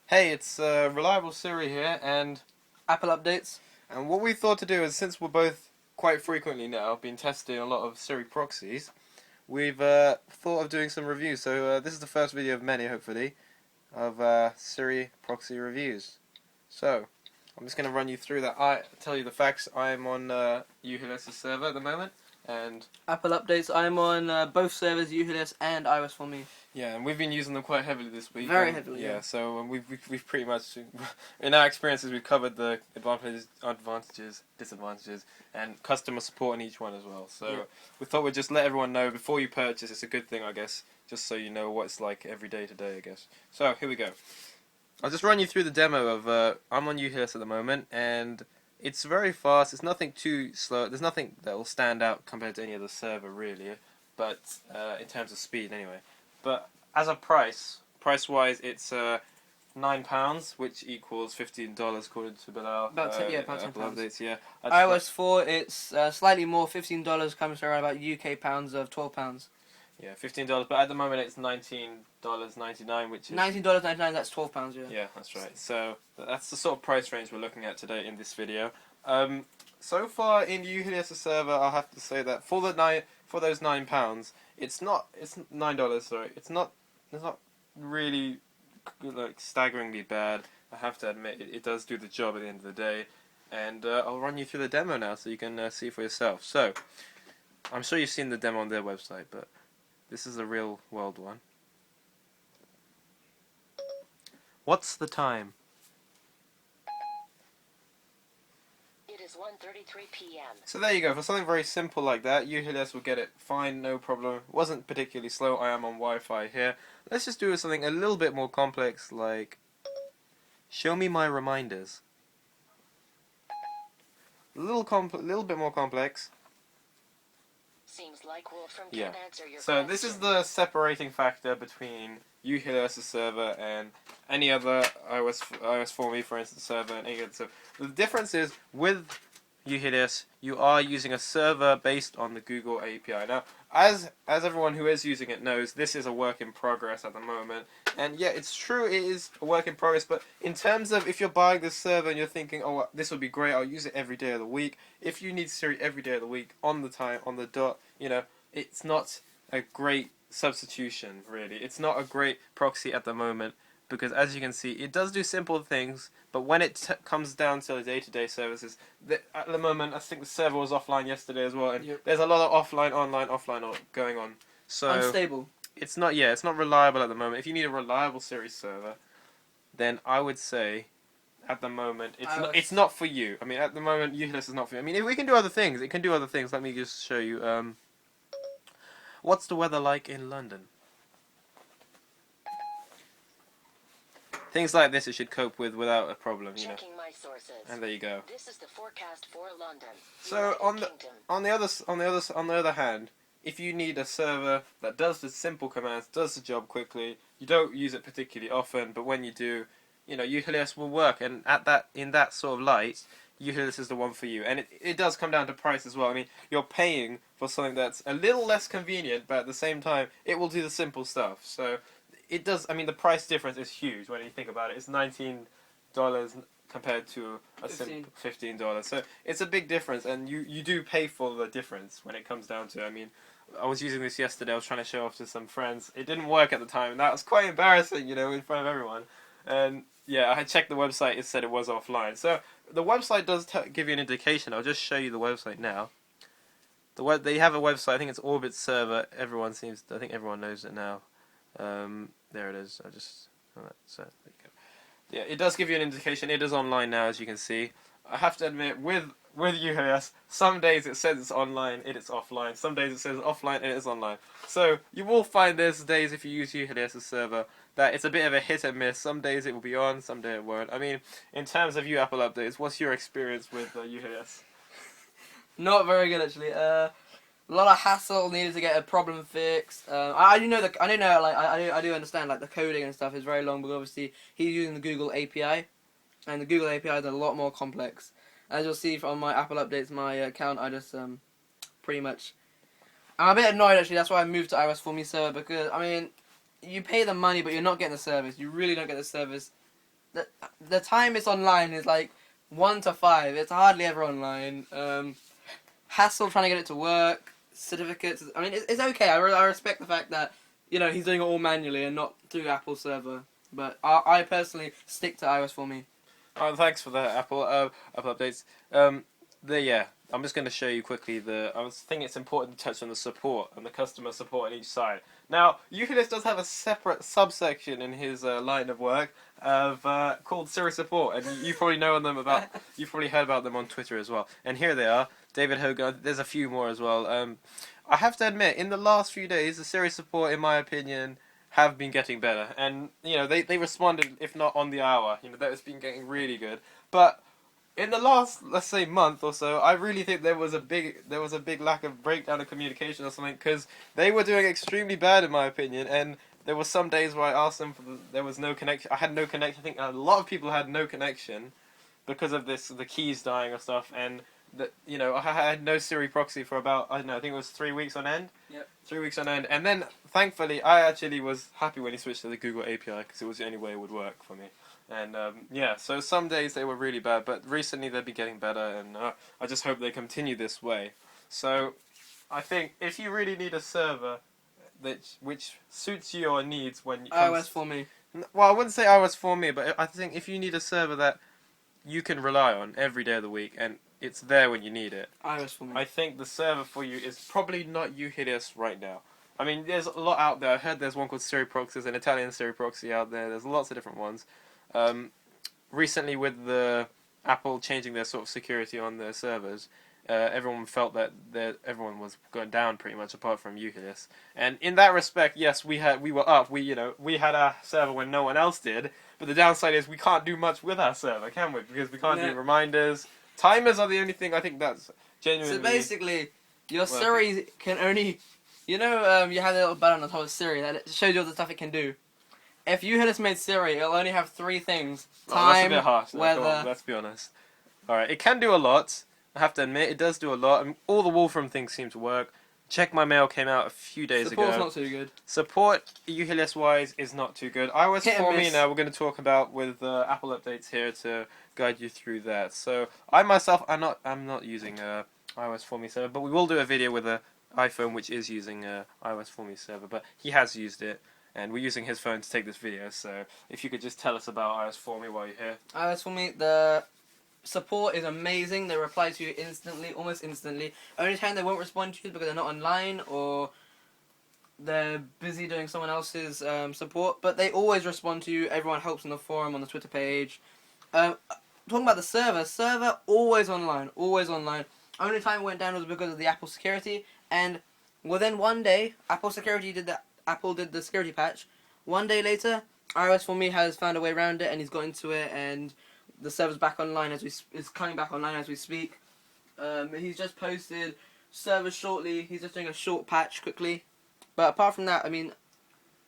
Hey, it's Reliable Siri here, and Apple updates. what we thought to do is, since we're both quite frequently now been testing a lot of Siri proxies, we've thought of doing some reviews. So this is the first video of many, hopefully, of Siri proxy reviews. So I'm just going to run you through that. I tell you the facts. I'm on Uhelios' server at the moment, and Apple updates. I'm on both servers, Uhelios and iOS for me. yeah, and we've been using them quite heavily this week. Very and, heavily, Yeah, yeah. so we've pretty much, in our experiences, we've covered the advantages, disadvantages, and customer support in each one as well. So Yeah. we thought we'd just let everyone know before you purchase. It's a good thing, I guess, just so you know what it's like every day to day, I guess. So here we go. I'll just run you through the demo of. I'm on UHS at the moment, and it's very fast. It's nothing too slow. There's nothing that will stand out compared to any other server, really. But in terms of speed, anyway. But as a price-wise, it's £9, which equals $15 according to Bilal. About about Apple £10. updates, yeah. iOS 4, it's slightly more, $15 comes to around about UK pounds of £12. Yeah, $15, but at the moment it's $19.99, which is $19.99, that's £12, yeah. yeah, that's right. So that's the sort of price range we're looking at today in this video. So far in Uhelios' server, I'll have to say that for those £9, it's $9. Sorry, it's not really like staggeringly bad. I have to admit, it does do the job at the end of the day. And I'll run you through the demo now, so you can see for yourself. So I'm sure you've seen the demo on their website, but this is a real world one. What's the time? It is 1:33 p.m. So there you go. For something very simple like that, Uhelios will get it fine, no problem. It wasn't particularly slow. I am on Wi-Fi here. Let's just do something a little bit more complex, like show me my reminders. Little bit more complex. Seems like Wolfram Yeah. can answer your So this is the separating factor between Uhelios' server and any other iOS 4me, for instance, server and any other server. The difference is with Uhelios, you are using a server based on the Google API. Now, as everyone who is using it knows, this is a work in progress at the moment. And yeah, it's true, it is a work in progress. But in terms of if you're buying this server and you're thinking, oh, this would be great, I'll use it every day of the week. If you need Siri every day of the week, on the time, on the dot, it's not a great substitution, really. It's not a great proxy at the moment because, as you can see, it does do simple things, but when it comes down to the day-to-day services, at the moment, I think the server was offline yesterday as well, and Yep. there's a lot of offline, online, offline going on. So Unstable. it's not reliable at the moment. If you need a reliable Siri server, then I would say at the moment it's not for you. I mean, at the moment, Uhelios is not for you. I mean, if we can do other things, it can do other things. Let me just show you. What's the weather like in London? Things like this it should cope with without a problem, Checking my sources. And there you go. This is the forecast for London. So United Kingdom. on the other hand, if you need a server that does the simple commands, does the job quickly, you don't use it particularly often, but when you do, Uhelios will work. And in that sort of light, Uhelios is the one for you. And it does come down to price as well. I mean, you're paying for something that's a little less convenient, but at the same time, it will do the simple stuff. So it does. I mean, the price difference is huge when you think about it. It's $19 compared to a simple $15. So it's a big difference, and you do pay for the difference when it comes down to it. I mean, I was using this yesterday. I was trying to show off to some friends. It didn't work at the time, and that was quite embarrassing, in front of everyone. And yeah, I had checked the website. It said it was offline. So the website does give you an indication. I'll just show you the website now. They have a website. I think it's Orbit server. I think everyone knows it now. There it is. There you go. Yeah, it does give you an indication. It is online now, as you can see. I have to admit, with UHS, some days it says it's online, it's offline. Some days it says offline, and it is online. So you will find there's days if you use UHS server that it's a bit of a hit and miss. Some days it will be on, some days it won't. I mean, in terms of Apple updates, what's your experience with UHS? Not very good, actually. A lot of hassle needed to get a problem fixed. I do know I do understand like the coding and stuff is very long, but obviously he's using the Google API, and the Google API is a lot more complex. As you'll see from my Apple updates, my account, I just pretty much. I'm a bit annoyed actually. That's why I moved to iOS for me server because I mean, you pay the money, but you're not getting the service. You really don't get the service the time it's online is like 1 to 5. It's hardly ever online. Hassle trying to get it to work. Certificates. I mean, it's okay. I respect the fact that he's doing it all manually and not through Apple's server. But I personally stick to iOS for me. Oh, thanks for that, Apple. Apple updates. I'm just going to show you quickly I think it's important to touch on the support and the customer support on each side. Now, Uhelios does have a separate subsection in his line of work called Siri Support, and you've probably you've probably heard about them on Twitter as well. And here they are, David Hogan. There's a few more as well. I have to admit, in the last few days, the Siri Support, in my opinion, have been getting better, and they responded, if not on the hour. That has been getting really good. But in the last, let's say, month or so, I really think there was a big lack of breakdown of communication or something, because they were doing extremely bad in my opinion. And there were some days where I asked them there was no connection. I had no connection. I think a lot of people had no connection because of the keys dying or stuff, and I had no Siri Proxy for about, I don't know, I think it was 3 weeks on end. Yep. 3 weeks on end, and then thankfully I actually was happy when he switched to the Google API, because it was the only way it would work for me. And so some days they were really bad, but recently they've been getting better, and I just hope they continue this way. So I think if you really need a server which suits your needs when it comes, iOS for me. well, I wouldn't say iOS for me, but I think if you need a server that you can rely on every day of the week and it's there when you need it, iOS for me. I think the server for you is probably not Uhelios right now. I mean, there's a lot out there. I heard there's one called Siri Proxy, there's an Italian Siri Proxy out there. There's lots of different ones. Recently, with the Apple changing their sort of security on their servers, everyone felt that everyone was going down pretty much, apart from Uhelios. And in that respect, yes, we were up. We had our server when no one else did. But the downside is we can't do much with our server, can we? Because we can't do reminders. Timers are the only thing I think that's genuinely. So basically, your working. Siri can only, you have a little button on the top of Siri that it shows you all the stuff it can do. If you had just made Siri, it'll only have 3 things: time, that's a bit harsh. No, weather. come on, let's be honest. All right, it can do a lot. I have to admit, it does do a lot. I mean, all the Wolfram things seem to work. Check My Mail came out a few days Support's ago. not too good. Support Uhelios wise is not too good. iOS Hit and for me miss. now. We're going to talk about with Apple updates here to guide you through that. So I myself, I'm not using iOS for me server, but we will do a video with a iPhone which is using iOS for me server. But he has used it, and we're using his phone to take this video. So if you could just tell us about iOS for me while you're here. iOS for me, the support is amazing. They reply to you instantly, almost instantly. Only time they won't respond to you is because they're not online or they're busy doing someone else's support. But they always respond to you. Everyone helps on the forum, on the Twitter page. Talking about the server always online, always online. Only time it went down was because of the Apple security. And within one day, Apple did the security patch. 1 day later, iOS for me has found a way around it, and he's got into it, and the server's back online is coming back online as we speak. He's just posted server shortly. He's just doing a short patch quickly. But apart from that, I mean,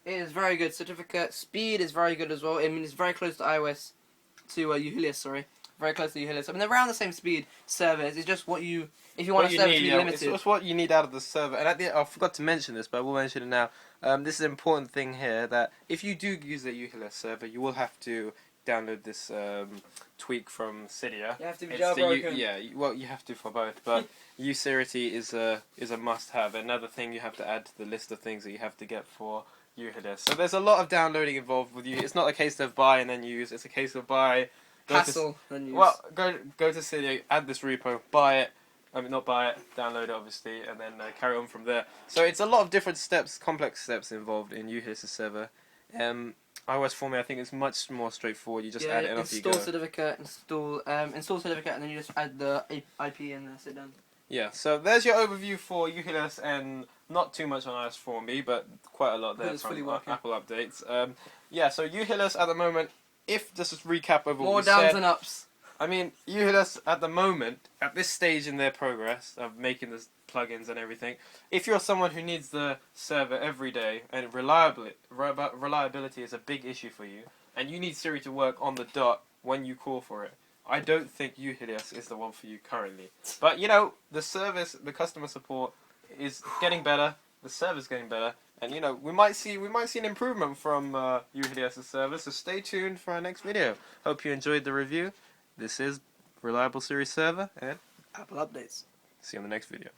it is very good. Certificate speed is very good as well. I mean, it's very close to Uhelios. Sorry, very close to Uhelios. I mean, they're around the same speed servers. It's just if you want a server to be limited. It's what you need out of the server. And I forgot to mention this, but I will mention it now. This is an important thing here, that if you do use the Uhelios server, you will have to download this tweak from Cydia. You have to be It's the jailbroken. you have to for both, but Userity is a must-have. Another thing you have to add to the list of things that you have to get for Uhelios. So there's a lot of downloading involved with you. It's not a case of buy and then use. It's a case of buy. Hassle and use. Well, go to Cydia, add this repo, buy it. I mean, not buy it, download it obviously, and then carry on from there. So it's a lot of different steps, complex steps involved in Uhelios' server. iOS for me, I think it's much more straightforward. You just add it and off you go. Install certificate, install certificate, and then you just add the IP and that's it done. Yeah, so there's your overview for Uhelios, and not too much on iOS for me, but quite a lot there It's fully from working. Apple updates. So Uhelios at the moment, if just to recap over More what we downs said, and ups. I mean, Uhelios at the moment, at this stage in their progress of making the plugins and everything, if you're someone who needs the server every day and reliability is a big issue for you, and you need Siri to work on the dot when you call for it, I don't think Uhelios is the one for you currently. But the service, the customer support is getting better, the server's getting better, And you know, we might see an improvement from Uhelios' server. So stay tuned for our next video. Hope you enjoyed the review. This is Reliable Series Server, and Apple updates. see you on the next video.